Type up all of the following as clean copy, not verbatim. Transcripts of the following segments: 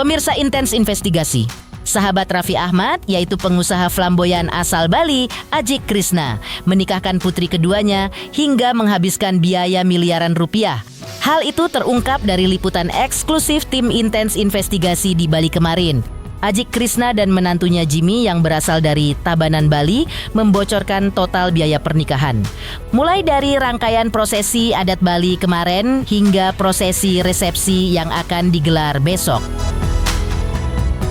Pemirsa Intens Investigasi, sahabat Raffi Ahmad, yaitu pengusaha flamboyan asal Bali, Ajik Krishna, menikahkan putri keduanya hingga menghabiskan biaya miliaran rupiah. Hal itu terungkap dari liputan eksklusif tim Intens Investigasi di Bali kemarin. Ajik Krishna dan menantunya Jimmy yang berasal dari Tabanan, Bali membocorkan total biaya pernikahan. Mulai dari rangkaian prosesi adat Bali kemarin hingga prosesi resepsi yang akan digelar besok.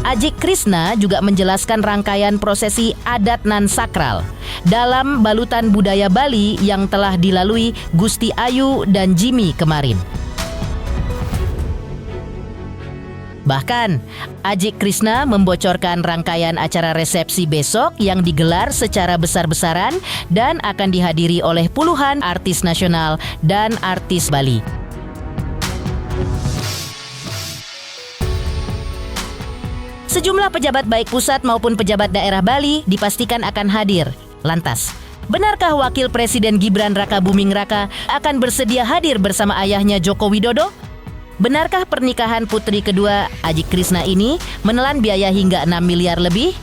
Ajik Krishna juga menjelaskan rangkaian prosesi adat nan sakral dalam balutan budaya Bali yang telah dilalui Gusti Ayu dan Jimmy kemarin. Bahkan, Ajik Krishna membocorkan rangkaian acara resepsi besok yang digelar secara besar-besaran dan akan dihadiri oleh puluhan artis nasional dan artis Bali. Sejumlah pejabat baik pusat maupun pejabat daerah Bali dipastikan akan hadir. Lantas, benarkah Wakil Presiden Gibran Rakabuming Raka akan bersedia hadir bersama ayahnya Joko Widodo? Benarkah pernikahan putri kedua Ajik Krishna ini menelan biaya hingga 6 miliar lebih?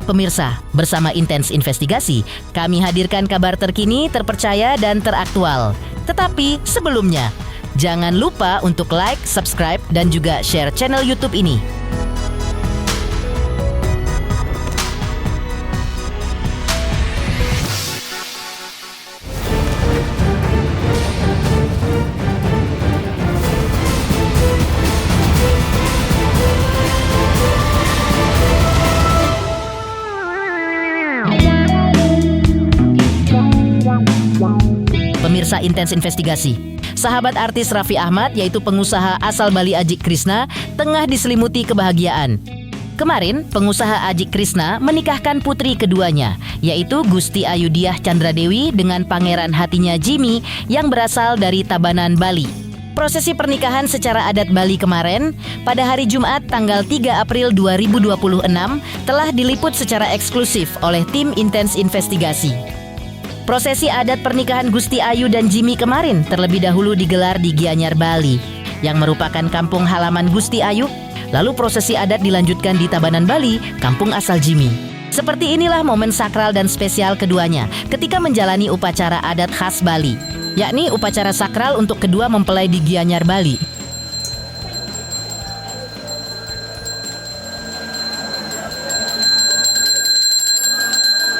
Pemirsa, bersama Intens Investigasi, kami hadirkan kabar terkini, terpercaya, dan teraktual. Tetapi sebelumnya, jangan lupa untuk like, subscribe, dan juga share channel YouTube ini. Pemirsa Intens Investigasi, sahabat artis Raffi Ahmad yaitu pengusaha asal Bali Ajik Krishna tengah diselimuti kebahagiaan. Kemarin, pengusaha Ajik Krishna menikahkan putri keduanya, yaitu Gusti Ayudiah Candradewi dengan pangeran hatinya Jimmy yang berasal dari Tabanan, Bali. Prosesi pernikahan secara adat Bali kemarin, pada hari Jumat tanggal 3 April 2026, telah diliput secara eksklusif oleh tim Intens Investigasi. Prosesi adat pernikahan Gusti Ayu dan Jimmy kemarin terlebih dahulu digelar di Gianyar, Bali, yang merupakan kampung halaman Gusti Ayu. Lalu prosesi adat dilanjutkan di Tabanan, Bali, kampung asal Jimmy. Seperti inilah momen sakral dan spesial keduanya ketika menjalani upacara adat khas Bali, yakni upacara sakral untuk kedua mempelai di Gianyar, Bali.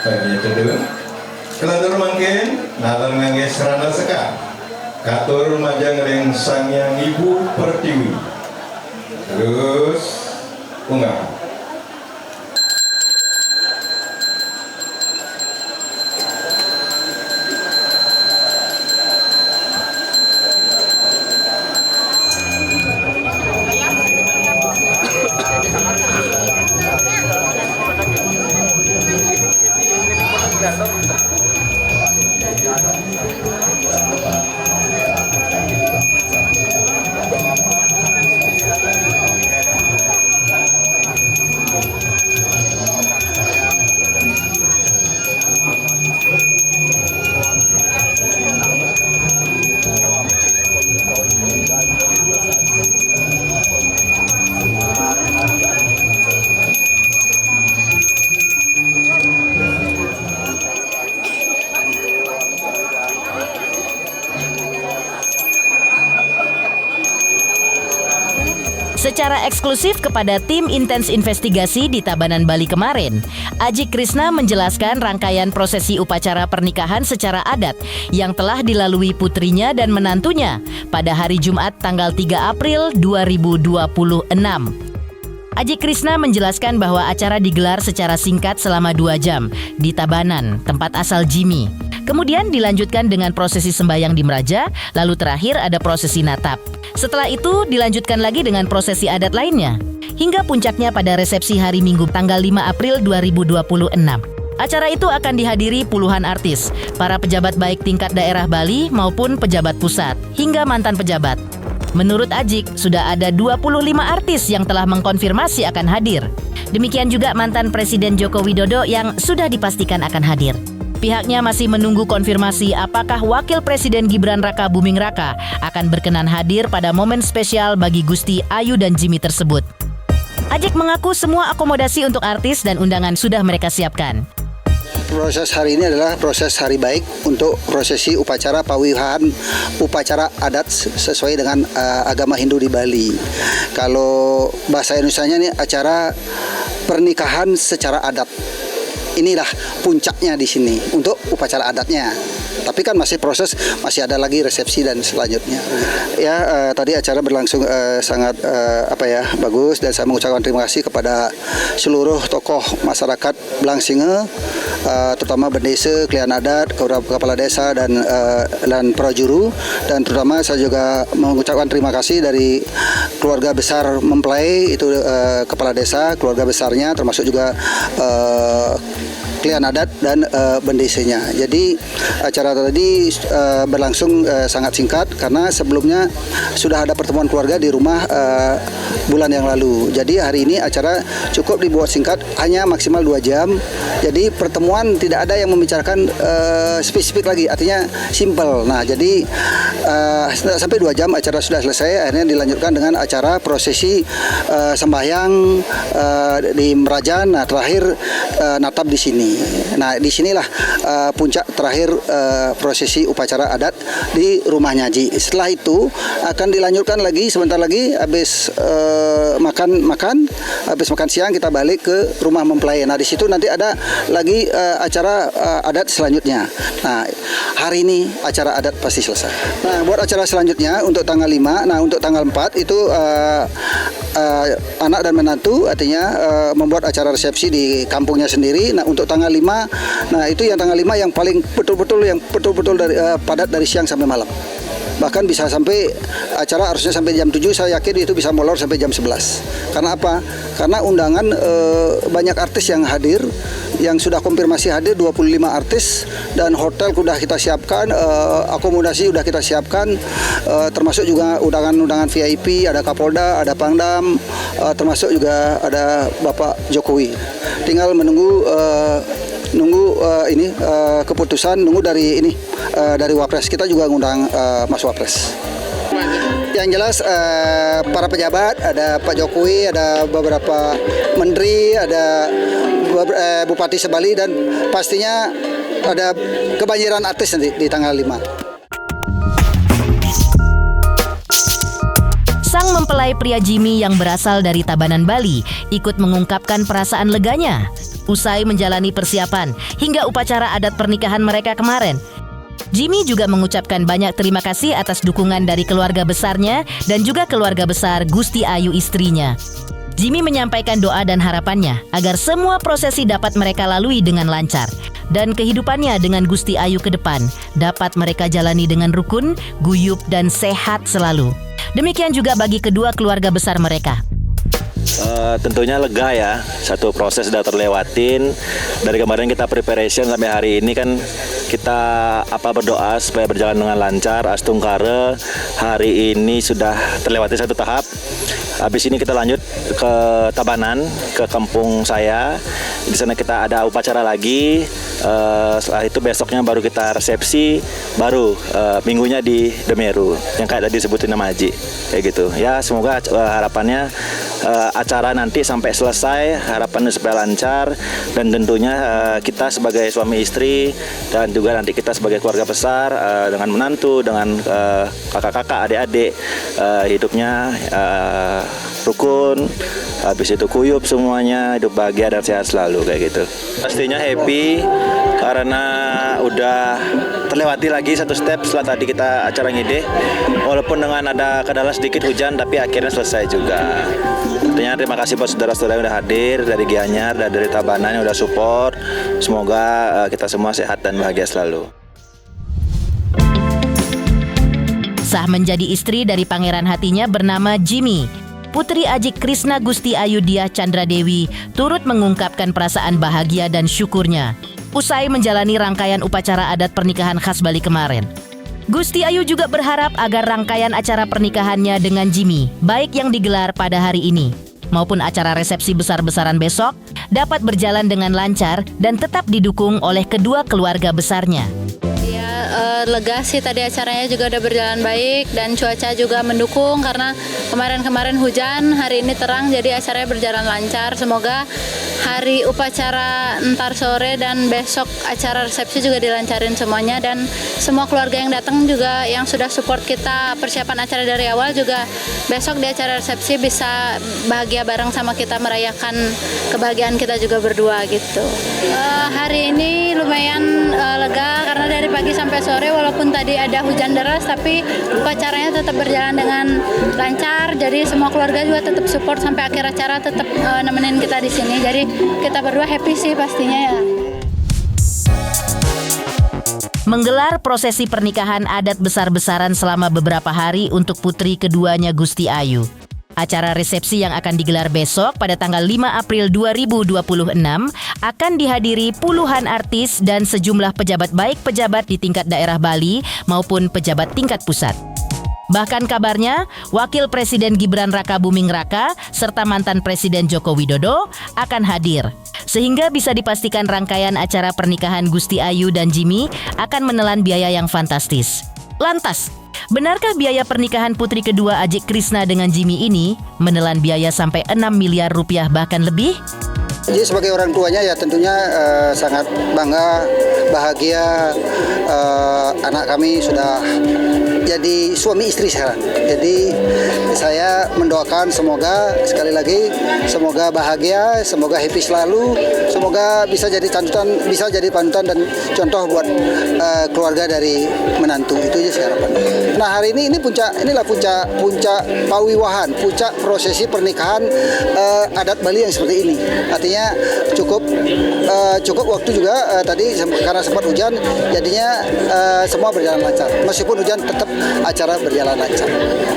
Bagi kedua, kelatur mangkin, nalar ngangge serana seka, katur majang ring sangyang ibu pertiwi. Terus, unggah. Secara eksklusif kepada tim Intens Investigasi di Tabanan, Bali kemarin, Ajik Krishna menjelaskan rangkaian prosesi upacara pernikahan secara adat yang telah dilalui putrinya dan menantunya pada hari Jumat tanggal 3 April 2026. Ajik Krishna menjelaskan bahwa acara digelar secara singkat selama 2 jam di Tabanan, tempat asal Jimmy. Kemudian dilanjutkan dengan prosesi sembahyang di Meraja, lalu terakhir ada prosesi natap. Setelah itu dilanjutkan lagi dengan prosesi adat lainnya, hingga puncaknya pada resepsi hari Minggu tanggal 5 April 2026. Acara itu akan dihadiri puluhan artis, para pejabat baik tingkat daerah Bali maupun pejabat pusat, hingga mantan pejabat. Menurut Ajik, sudah ada 25 artis yang telah mengkonfirmasi akan hadir. Demikian juga mantan Presiden Joko Widodo yang sudah dipastikan akan hadir. Pihaknya masih menunggu konfirmasi apakah Wakil Presiden Gibran Rakabuming Raka akan berkenan hadir pada momen spesial bagi Gusti Ayu dan Jimmy tersebut. Ajik mengaku semua akomodasi untuk artis dan undangan sudah mereka siapkan. Proses hari ini adalah proses hari baik untuk prosesi upacara pawihahan, upacara adat sesuai dengan agama Hindu di Bali. Kalau bahasa Indonesianya ini acara pernikahan secara adat. Inilah puncaknya di sini untuk upacara adatnya. Tapi kan masih proses, masih ada lagi resepsi dan selanjutnya. Ya, tadi acara berlangsung sangat bagus, dan saya mengucapkan terima kasih kepada seluruh tokoh masyarakat Blangsinge, terutama bendesa, klien adat, kepala desa dan prajuru, dan terutama saya juga mengucapkan terima kasih dari keluarga besar mempelai itu, kepala desa, keluarga besarnya, termasuk juga klien adat dan bendesanya. Jadi acara tadi berlangsung sangat singkat karena sebelumnya sudah ada pertemuan keluarga di rumah bulan yang lalu. Jadi hari ini acara cukup dibuat singkat, hanya maksimal 2 jam. Jadi pertemuan tidak ada yang membicarakan spesifik lagi, artinya simple. Nah, jadi sampai 2 jam acara sudah selesai. Akhirnya dilanjutkan dengan acara prosesi sembahyang di Merajan. Nah, terakhir natap di sini. Nah, di sinilah puncak terakhir prosesi upacara adat di rumah Nyaji. Setelah itu akan dilanjutkan lagi sebentar lagi, habis habis makan siang kita balik ke rumah mempelai. Nah, di situ nanti ada lagi acara adat selanjutnya. Nah, hari ini acara adat pasti selesai. Nah, buat acara selanjutnya untuk tanggal 5, nah untuk tanggal 4 itu anak dan menantu, artinya membuat acara resepsi di kampungnya sendiri. Nah, untuk tanggal 5, nah itu yang tanggal 5 yang paling betul-betul dari padat dari siang sampai malam. Bahkan bisa sampai acara harusnya sampai jam 7, saya yakin itu bisa molor sampai jam 11. Karena apa? Karena undangan banyak artis yang hadir, yang sudah konfirmasi hadir 25 artis, dan hotel sudah kita siapkan, akomodasi sudah kita siapkan, termasuk juga undangan-undangan VIP, ada Kapolda, ada Pangdam, termasuk juga ada Bapak Jokowi. Tinggal menunggu keputusan, nunggu dari Wapres. Kita juga ngundang Mas Wapres. Yang jelas para pejabat, ada Pak Jokowi, ada beberapa menteri, ada Bupati Sebali, dan pastinya ada kebanjiran artis nanti di tanggal 5. Sang mempelai pria Jimmy yang berasal dari Tabanan, Bali ikut mengungkapkan perasaan leganya usai menjalani persiapan hingga upacara adat pernikahan mereka kemarin. Jimmy juga mengucapkan banyak terima kasih atas dukungan dari keluarga besarnya dan juga keluarga besar Gusti Ayu istrinya. Jimmy menyampaikan doa dan harapannya agar semua prosesi dapat mereka lalui dengan lancar dan kehidupannya dengan Gusti Ayu ke depan dapat mereka jalani dengan rukun, guyup, dan sehat selalu. Demikian juga bagi kedua keluarga besar mereka. Tentunya lega ya, satu proses sudah terlewatin. Dari kemarin kita preparation sampai hari ini kan kita berdoa supaya berjalan dengan lancar. Astungkara hari ini sudah terlewati satu tahap. Habis ini kita lanjut ke Tabanan, ke kampung saya. Di sana kita ada upacara lagi. Setelah itu besoknya baru kita resepsi, baru minggunya di Demeru yang kayak tadi sebutin nama Haji, kayak gitu. Ya, semoga harapannya acara nanti sampai selesai, harapannya supaya lancar, dan tentunya kita sebagai suami istri dan juga nanti kita sebagai keluarga besar dengan menantu, dengan kakak-kakak, adik-adik, hidupnya rukun, habis itu kuyup semuanya, hidup bahagia dan sehat selalu, kayak gitu. Pastinya happy karena udah terlewati lagi satu step setelah tadi kita acara ngide, walaupun dengan ada kendala sedikit hujan, tapi akhirnya selesai juga. Artinya terima kasih buat saudara-saudara yang udah hadir dari Gianyar dan dari Tabanan yang udah support. Semoga kita semua sehat dan bahagia selalu. Sah menjadi istri dari pangeran hatinya bernama Jimmy. Putri Ajik Krishna Gusti Ayu Diah Chandra Dewi turut mengungkapkan perasaan bahagia dan syukurnya usai menjalani rangkaian upacara adat pernikahan khas Bali kemarin. Gusti Ayu juga berharap agar rangkaian acara pernikahannya dengan Jimmy, baik yang digelar pada hari ini maupun acara resepsi besar-besaran besok, dapat berjalan dengan lancar dan tetap didukung oleh kedua keluarga besarnya. Ya, lega sih, tadi acaranya juga udah berjalan baik dan cuaca juga mendukung karena kemarin-kemarin hujan, hari ini terang, jadi acaranya berjalan lancar. Semoga hari upacara ntar sore dan besok acara resepsi juga dilancarin semuanya, dan semua keluarga yang datang juga yang sudah support kita persiapan acara dari awal juga besok di acara resepsi bisa bahagia bareng sama kita, merayakan kebahagiaan kita juga berdua gitu. Hari ini lumayan lega karena dari pagi sampai sore walaupun tadi ada hujan deras tapi upacaranya tetap berjalan dengan lancar, jadi semua keluarga juga tetap support sampai akhir acara, tetap nemenin kita di sini, jadi kita berdua happy sih pastinya ya. Menggelar prosesi pernikahan adat besar-besaran selama beberapa hari untuk putri keduanya Gusti Ayu. Acara resepsi yang akan digelar besok pada tanggal 5 April 2026 akan dihadiri puluhan artis dan sejumlah pejabat, baik pejabat di tingkat daerah Bali maupun pejabat tingkat pusat. Bahkan kabarnya, Wakil Presiden Gibran Rakabuming Raka serta mantan Presiden Joko Widodo akan hadir. Sehingga bisa dipastikan rangkaian acara pernikahan Gusti Ayu dan Jimmy akan menelan biaya yang fantastis. Lantas, benarkah biaya pernikahan putri kedua Ajik Krishna dengan Jimmy ini menelan biaya sampai 6 miliar rupiah bahkan lebih? Jadi sebagai orang tuanya ya tentunya sangat bangga, bahagia, anak kami sudah jadi suami istri sekarang. Jadi saya mendoakan semoga sekali lagi semoga bahagia, semoga happy selalu, semoga bisa jadi panutan dan contoh buat keluarga dari menantu. Itu aja sih harapannya. Nah, hari ini inilah puncak pawiwahan, puncak prosesi pernikahan adat Bali yang seperti ini. Artinya cukup waktu juga tadi karena sempat hujan, jadinya semua berjalan lancar. Meskipun hujan tetap acara berjalan lancar.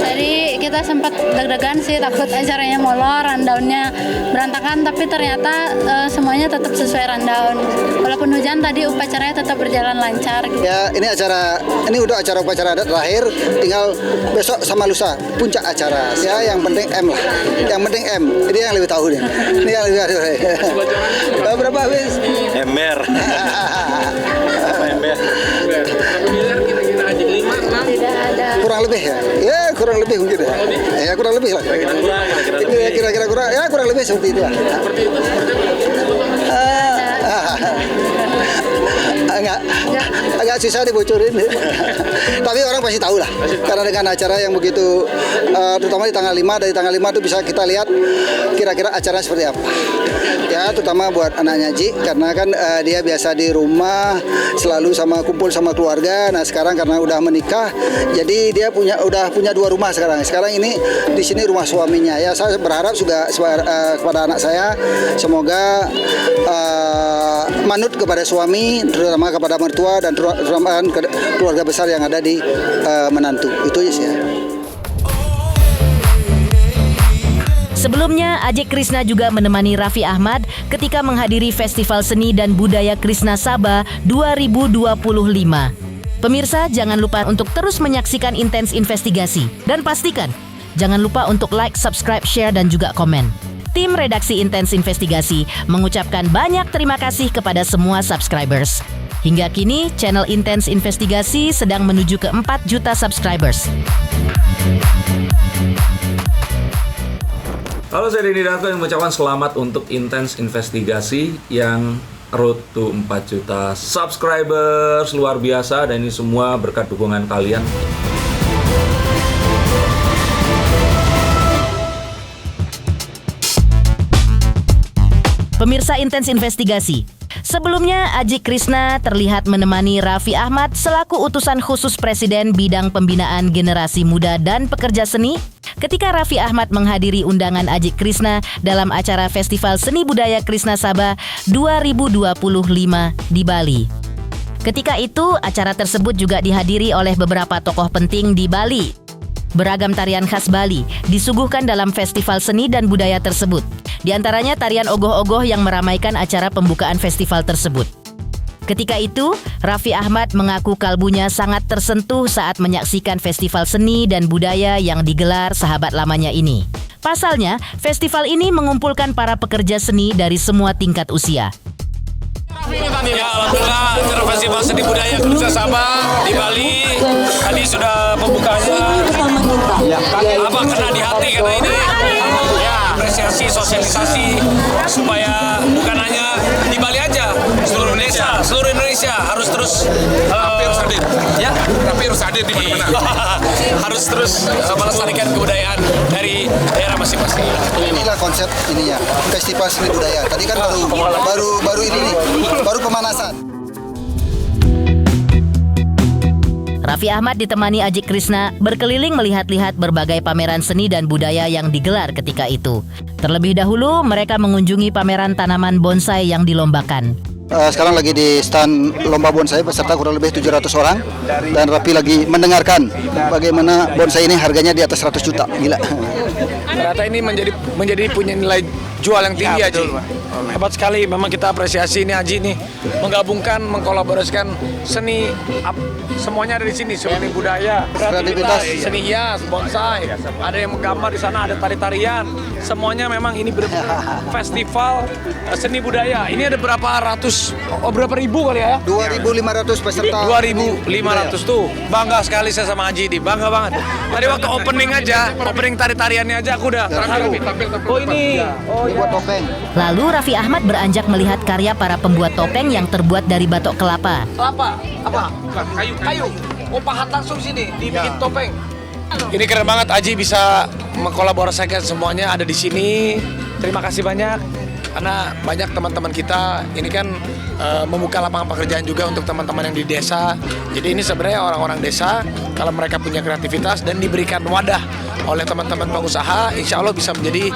Jadi kita sempat deg-degan sih, takut acaranya molor, rundown-nya berantakan, tapi ternyata semuanya tetap sesuai rundown. Walaupun hujan tadi upacaranya tetap berjalan lancar. Ya, ini udah acara upacara adat terakhir, tinggal besok sama lusa puncak acara. Ya, yang penting M lah. Yang penting M. Ini yang lebih tahu nih. Ini yang lebih tahu. Berapa habis? Ember. Ember. Tidak ada. Kurang lebih ya. Ya, kurang lebih mungkin ya. Ya, kurang lebih lah. Kira-kira kurang lebih seperti itu lah. Agak susah dibocorin. Tapi orang pasti tahu lah. Karena dengan acara yang begitu terutama di tanggal 5, dari tanggal 5 itu bisa kita lihat kira-kira acara seperti apa. Ya, terutama buat anaknya Ji, karena kan dia biasa di rumah selalu kumpul sama keluarga. Nah, sekarang karena udah menikah, jadi dia udah punya 2 rumah sekarang. Sekarang ini di sini rumah suaminya. Ya, saya berharap juga kepada anak saya semoga manut kepada suami, terutama kepada mertua dan terutama keluarga besar yang ada di menantu. Itu aja sih ya. Sebelumnya, Ajik Krishna juga menemani Raffi Ahmad ketika menghadiri Festival Seni dan Budaya Krishna Sabha 2025. Pemirsa, jangan lupa untuk terus menyaksikan Intens Investigasi. Dan pastikan, jangan lupa untuk like, subscribe, share, dan juga komen. Tim redaksi Intens Investigasi mengucapkan banyak terima kasih kepada semua subscribers. Hingga kini, channel Intens Investigasi sedang menuju ke 4 juta subscribers. Halo, saya Denny Darto yang mengucapkan selamat untuk Intens Investigasi yang road to 4 juta subscribers. Luar biasa, dan ini semua berkat dukungan kalian. Pemirsa Intens Investigasi, sebelumnya Ajik Krishna terlihat menemani Raffi Ahmad selaku utusan khusus Presiden bidang pembinaan generasi muda dan pekerja seni ketika Raffi Ahmad menghadiri undangan Ajik Krishna dalam acara Festival Seni Budaya Krishna Sabha 2025 di Bali. Ketika itu, acara tersebut juga dihadiri oleh beberapa tokoh penting di Bali. Beragam tarian khas Bali disuguhkan dalam festival seni dan budaya tersebut. Di antaranya tarian ogoh-ogoh yang meramaikan acara pembukaan festival tersebut. Ketika itu, Raffi Ahmad mengaku kalbunya sangat tersentuh saat menyaksikan festival seni dan budaya yang digelar sahabat lamanya ini. Pasalnya, festival ini mengumpulkan para pekerja seni dari semua tingkat usia. Ya, alhamdulillah acara festival seni budaya Nusa Sabah di Bali tadi sudah pembukaannya. Apa kena di hati karena ini ya apresiasi sosialisasi supaya bukan hanya di Bali aja, seluruh Indonesia harus terus hadir. Ya, tapi harus hadir di mana-mana. Harus terus melestarikan kebudayaan dari daerah masing-masing. Inilah konsep ininya, festival seni budaya. Tadi kan baru ini nih, baru pemanasan. Raffi Ahmad ditemani Ajik Krisna berkeliling melihat-lihat berbagai pameran seni dan budaya yang digelar ketika itu. Terlebih dahulu mereka mengunjungi pameran tanaman bonsai yang dilombakan. Sekarang lagi di stand lomba bonsai peserta kurang lebih 700 orang dan Raffi lagi mendengarkan bagaimana bonsai ini harganya di atas 100 juta. Gila. Ternyata ini menjadi punya nilai jual yang tinggi, Haji. Hebat sekali, memang kita apresiasi ini Haji nih menggabungkan, mengkolaborasikan seni semuanya ada di sini, seni budaya, kreativitas, seni hias, bonsai, ada yang menggambar di sana, ada tari-tarian, semuanya memang ini festival seni budaya. Ini ada berapa ribu kali ya? 2.500 peserta. 2.500 tuh, bangga sekali saya sama Haji ini, bangga banget. Tadi waktu opening tari-tariannya aja aku udah terharu. Oh ini, buat topeng. Lalu Raffi Ahmad beranjak melihat karya para pembuat topeng yang terbuat dari batok kelapa. Kelapa? Apa? Kayu. Oh, pahat langsung sini, dibikin topeng. Ini keren banget, Aji bisa mengkolaborasikan semuanya ada di sini. Terima kasih banyak. Karena banyak teman-teman kita ini kan membuka lapangan pekerjaan juga untuk teman-teman yang di desa. Jadi ini sebenarnya orang-orang desa kalau mereka punya kreativitas dan diberikan wadah oleh teman-teman pengusaha, insya Allah bisa menjadi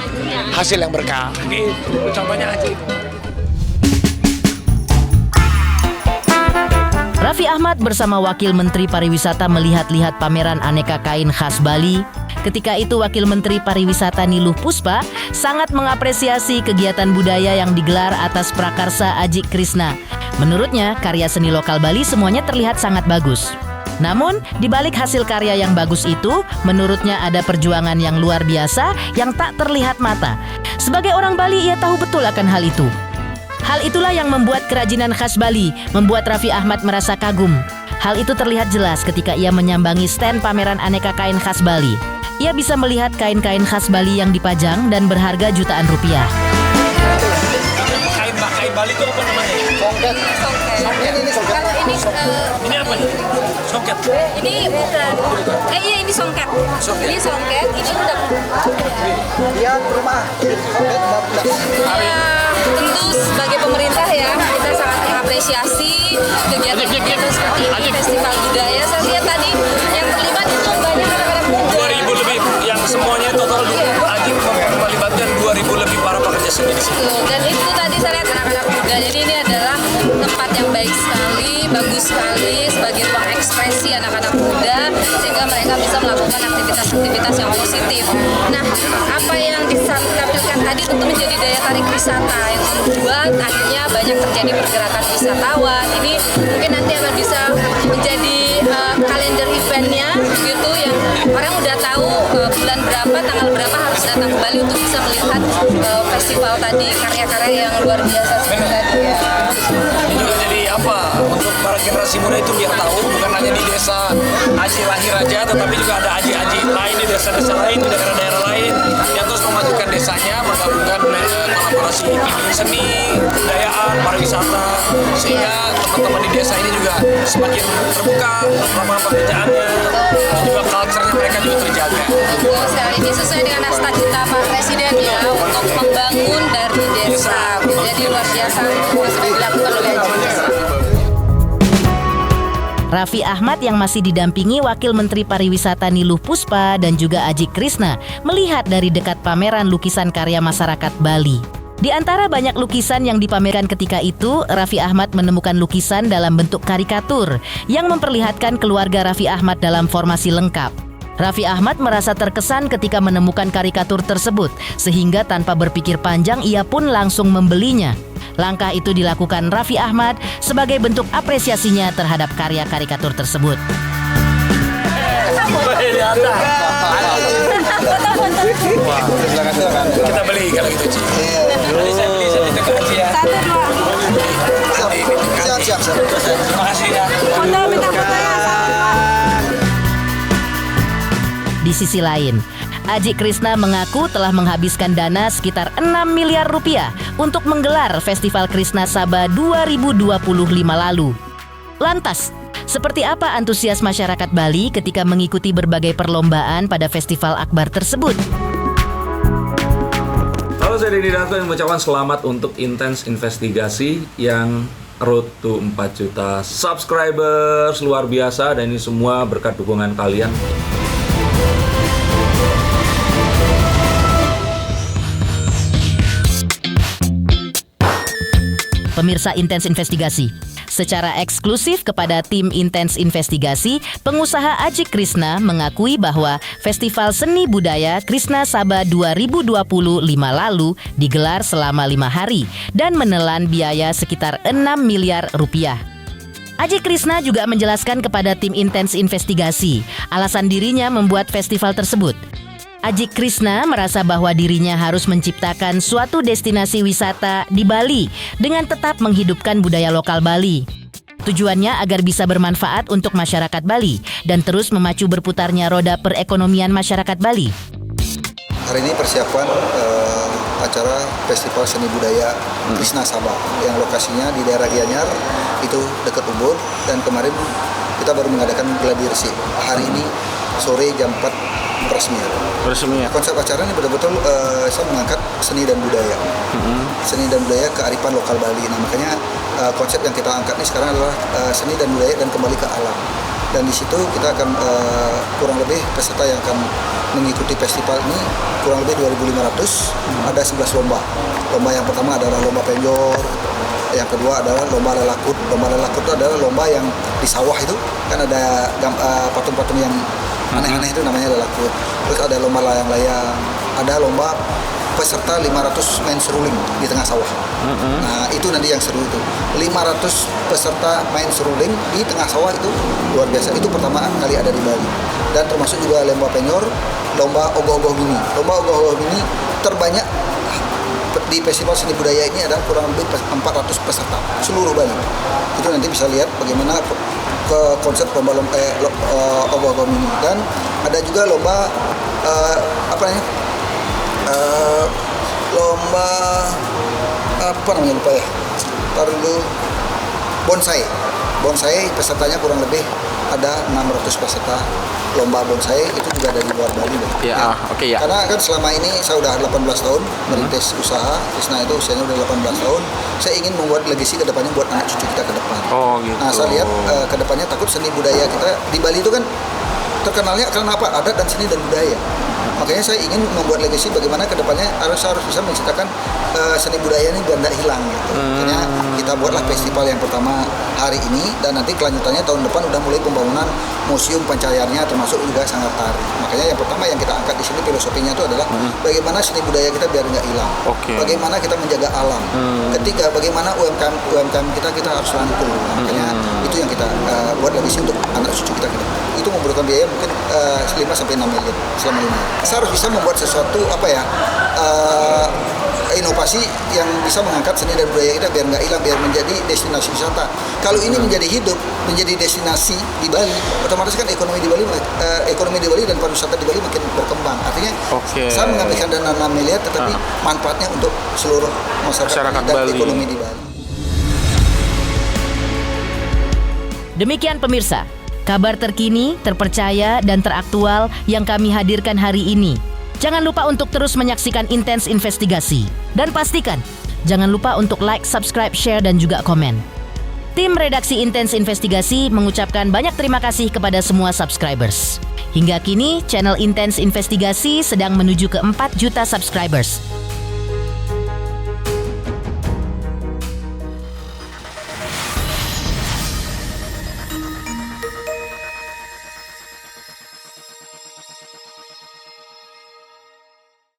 hasil yang berkah. Ini contohnya Haji. Raffi Ahmad bersama Wakil Menteri Pariwisata melihat-lihat pameran aneka kain khas Bali. Ketika itu Wakil Menteri Pariwisata Niluh Puspa sangat mengapresiasi kegiatan budaya yang digelar atas prakarsa Ajik Krisna. Menurutnya, karya seni lokal Bali semuanya terlihat sangat bagus. Namun, di balik hasil karya yang bagus itu, menurutnya ada perjuangan yang luar biasa yang tak terlihat mata. Sebagai orang Bali, ia tahu betul akan hal itu. Hal itulah yang membuat kerajinan khas Bali membuat Raffi Ahmad merasa kagum. Hal itu terlihat jelas ketika ia menyambangi stand pameran aneka kain khas Bali. Ia bisa melihat kain-kain khas Bali yang dipajang dan berharga jutaan rupiah. Kain Bali itu apa namanya? Songket. Kalau Ini apa nih? Songket. ini bukan. Iya ini songket. Ini songket. Ini udah. Lihat rumah. Ya tentu sebagai pemerintah ya kita sangat mengapresiasi kegiatan seperti ini, festival budaya. Saya lihat tadi yang terlibat itu banyak anak-anak muda. 2.000 lebih yang semuanya total Ajik melibatkan 2.000 lebih para pekerja seni di sini. Dan itu tadi saya lihat anak-anak muda. Jadi ini adalah tempat yang baik sekali, bagus sekali sebagai ruang ekspresi anak-anak muda sehingga mereka bisa melakukan aktivitas-aktivitas yang positif. Nah, apa yang ditampilkan tadi tentu menjadi daya tarik wisata yang membuat akhirnya banyak terjadi pergerakan wisatawan. Ini mungkin nanti akan bisa menjadi kalender eventnya gitu yang orang udah tahu bulan berapa, tanggal berapa harus datang ke Bali untuk bisa melihat festival tadi, karya-karya yang luar biasa seperti tadi ya. Ini juga jadi apa untuk para generasi muda itu biar tahu bukan hanya di desa Aji lahir aja, tetapi juga ada Aji-Aji lain di desa-desa lain, di daerah-daerah lain yang terus memajukan desanya, menggabungkan kolaborasi seni, kebudayaan, pariwisata, sehingga teman-teman di desa ini juga semakin terbuka, lapangan pekerjaannya, dan juga culture-nya mereka juga terjaga. Betul sekali, ini sesuai dengan cita Pak Presiden ya untuk membangun dari desa. Jadi luar biasa yang sudah dilakukan oleh Ajik Krisna. Raffi Ahmad yang masih didampingi Wakil Menteri Pariwisata Niluh Puspa dan juga Ajik Krisna melihat dari dekat pameran lukisan karya masyarakat Bali. Di antara banyak lukisan yang dipamerkan ketika itu, Raffi Ahmad menemukan lukisan dalam bentuk karikatur yang memperlihatkan keluarga Raffi Ahmad dalam formasi lengkap. Raffi Ahmad merasa terkesan ketika menemukan karikatur tersebut, sehingga tanpa berpikir panjang ia pun langsung membelinya. Langkah itu dilakukan Raffi Ahmad sebagai bentuk apresiasinya terhadap karya karikatur tersebut. Kita beli kalau gitu, Ci. Saya beli ke Aji ya. 1, 2. Terima kasih ya. Di sisi lain, Aji Krishna mengaku telah menghabiskan dana sekitar 6 miliar rupiah untuk menggelar Festival Krishna Sabha 2025 lalu. Lantas, seperti apa antusias masyarakat Bali ketika mengikuti berbagai perlombaan pada festival akbar tersebut? Halo, saya Denny Darto yang mengucapkan selamat untuk Intens Investigasi yang road to 4 juta subscribers, luar biasa, dan ini semua berkat dukungan kalian. Pemirsa Intens Investigasi, secara eksklusif kepada tim Intens Investigasi, pengusaha Aji Krishna mengakui bahwa Festival Seni Budaya Krishna Sabha 2025 lalu digelar selama 5 hari dan menelan biaya sekitar 6 miliar rupiah. Aji Krishna juga menjelaskan kepada tim Intens Investigasi alasan dirinya membuat festival tersebut. Aji Krishna merasa bahwa dirinya harus menciptakan suatu destinasi wisata di Bali dengan tetap menghidupkan budaya lokal Bali. Tujuannya agar bisa bermanfaat untuk masyarakat Bali dan terus memacu berputarnya roda perekonomian masyarakat Bali. Hari ini persiapan acara Festival Seni Budaya Krishna Sabha yang lokasinya di daerah Gianyar, itu dekat Ubud, dan kemarin kita baru mengadakan gladi resik. Hari ini sore jam 4 resmi. Konsep acara ini betul-betul saya mengangkat seni dan budaya, seni dan budaya kearifan lokal Bali. Nah, makanya konsep yang kita angkat ini sekarang adalah seni dan budaya dan kembali ke alam. Dan di situ kita akan kurang lebih peserta yang akan mengikuti festival ini kurang lebih 2.500. Ada 11 lomba. Lomba yang pertama adalah lomba penjor. Yang kedua adalah lomba lelakut. Lomba lelakut itu adalah lomba yang di sawah, itu kan ada patung-patung yang aneh-aneh, itu namanya lelakut. Terus ada lomba layang-layang, ada lomba peserta 500 main seruling di tengah sawah. Nah, itu nanti yang seru itu. 500 peserta main seruling di tengah sawah, itu luar biasa. Itu pertama kali ada di Bali. Dan termasuk juga lomba penyor, lomba ogoh-ogoh mini. Lomba ogoh-ogoh mini terbanyak di Festival Seni Budaya ini ada kurang lebih 400 peserta seluruh Bali. Itu nanti bisa lihat bagaimana ke konsep lomba ogoh-ogoh mini. Dan ada juga lomba lomba lupa ya. Taruh dulu, bonsai pesertanya kurang lebih ada 600 peserta lomba bonsai, itu juga dari luar Bali. Ya. Karena kan selama ini saya udah 18 tahun merintis usaha. Krishna itu usianya udah 18 tahun. Saya ingin membuat legasi ke depannya buat anak cucu kita ke depan. Oh, gitu. Nah, saya lihat ke depannya takut seni budaya kita di Bali itu kan terkenalnya karena apa? Adat dan seni dan budaya. Makanya saya ingin membuat legasi bagaimana ke depannya harus bisa menciptakan seni budaya ini biar tidak hilang gitu. Makanya kita buatlah festival yang pertama hari ini, dan nanti kelanjutannya tahun depan udah mulai pembangunan museum Pancayarnya, termasuk juga Sangatari. Makanya yang pertama yang kita angkat di sini filosofinya itu adalah bagaimana seni budaya kita biar nggak hilang. Bagaimana kita menjaga alam. Ketiga, bagaimana UMKM kita harus rangkul. Makanya itu yang kita buat legasi untuk anak cucu kita. Itu membutuhkan biaya mungkin 5-6 miliar selama 5 tahun. Saya harus bisa membuat sesuatu inovasi yang bisa mengangkat seni dan budaya kita biar nggak hilang, biar menjadi destinasi wisata. Kalau ini menjadi hidup, menjadi destinasi di Bali, otomatis kan ekonomi di Bali dan pariwisata di Bali makin berkembang. Artinya saya mengambilkan dana 6 miliar, tetapi manfaatnya untuk seluruh masyarakat dan Bali. Ekonomi di Bali. Demikian pemirsa, kabar terkini, terpercaya, dan teraktual yang kami hadirkan hari ini. Jangan lupa untuk terus menyaksikan Intens Investigasi. Dan pastikan, jangan lupa untuk like, subscribe, share, dan juga komen. Tim redaksi Intens Investigasi mengucapkan banyak terima kasih kepada semua subscribers. Hingga kini, channel Intens Investigasi sedang menuju ke 4 juta subscribers.